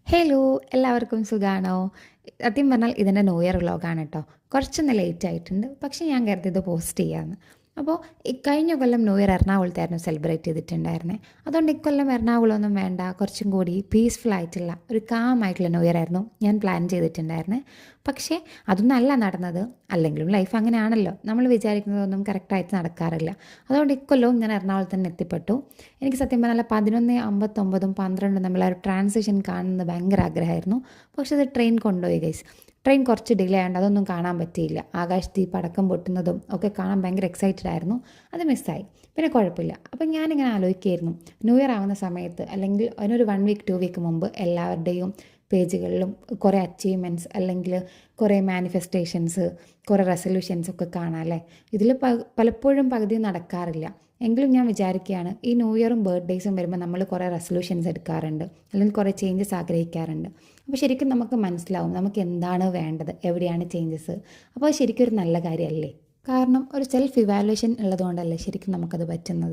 Hello, എല്ലാവർക്കും സുഖാണോ? സത്യം പറഞ്ഞാൽ ഇതെൻ്റെ ന്യൂ ഇയർ വ്ളോഗാണ് കേട്ടോ. കുറച്ചൊന്ന് ലേറ്റ് ആയിട്ടുണ്ട്, പക്ഷേ ഞാൻ കരുതിയത് പോസ്റ്റ് ചെയ്യാമെന്ന്. അപ്പോൾ കഴിഞ്ഞ കൊല്ലം ന്യൂ ഇയർ എറണാകുളത്തായിരുന്നു സെലിബ്രേറ്റ് ചെയ്തിട്ടുണ്ടായിരുന്നത്. അതുകൊണ്ട് ഇക്കൊല്ലം എറണാകുളമൊന്നും വേണ്ട, കുറച്ചും കൂടി പീസ്ഫുൾ ആയിട്ടുള്ള ഒരു കാം ആയിട്ടുള്ള ന്യൂ ഇയർ ആയിരുന്നു ഞാൻ പ്ലാൻ ചെയ്തിട്ടുണ്ടായിരുന്നത്. പക്ഷേ അതൊന്നും അല്ല നടന്നത്. അല്ലെങ്കിലും ലൈഫ് അങ്ങനെയാണല്ലോ, നമ്മൾ വിചാരിക്കുന്നതൊന്നും കറക്റ്റായിട്ട് നടക്കാറില്ല. അതുകൊണ്ട് ഇക്കൊല്ലവും ഞാൻ എറണാകുളത്ത് തന്നെ എത്തിപ്പെട്ടു. എനിക്ക് സത്യം പറഞ്ഞാൽ 11:59 12 തമ്മിൽ ആ ഒരു ട്രാൻസിഷൻ കാണുന്നത് ഭയങ്കര ആഗ്രഹമായിരുന്നു. പക്ഷെ അത് ട്രെയിൻ കൊണ്ടുപോയി ഗൈസ്. ട്രെയിൻ കുറച്ച് ഡിലേ ആയതുകൊണ്ട് അതൊന്നും കാണാൻ പറ്റിയില്ല. ആകാശത്ത് ഈ പടക്കം പൊട്ടുന്നതും ഒക്കെ കാണാൻ ഭയങ്കര എക്സൈറ്റഡ് ആയിരുന്നു. അത് മിസ്സായി. പിന്നെ കുഴപ്പമില്ല. അപ്പം ഞാനിങ്ങനെ ആലോചിക്കുകയായിരുന്നു, ന്യൂ ഇയർ ആവുന്ന സമയത്ത് അല്ലെങ്കിൽ അതിനൊരു 1 വീക്ക് 2 വീക്ക് മുമ്പ് എല്ലാവരുടെയും പേജുകളിലും കുറേ അച്ചീവ്മെൻറ്റ്സ് അല്ലെങ്കിൽ കുറേ മാനിഫെസ്റ്റേഷൻസ്, കുറേ റെസൊല്യൂഷൻസ് ഒക്കെ കാണാം അല്ലേ. ഇതിൽ പലപ്പോഴും പകുതി നടക്കാറില്ല. എങ്കിലും ഞാൻ വിചാരിക്കുകയാണ്, ഈ ന്യൂ ഇയറും ബർത്ത്ഡേയ്സും വരുമ്പോൾ നമ്മൾ കുറേ റെസൊല്യൂഷൻസ് എടുക്കാറുണ്ട്, അല്ലെങ്കിൽ കുറേ ചേഞ്ചസ് ആഗ്രഹിക്കാറുണ്ട്. അപ്പോൾ ശരിക്കും നമുക്ക് മനസ്സിലാവും നമുക്ക് എന്താണ് വേണ്ടത്, എവിടെയാണ് ചേഞ്ചസ്. അപ്പോൾ ശരിക്കും ഒരു നല്ല കാര്യമല്ലേ. കാരണം ഒരു സെൽഫ് ഇവാലുവേഷൻ ഉള്ളതുകൊണ്ടല്ലേ ശരിക്കും നമുക്കത് പറ്റുന്നത്.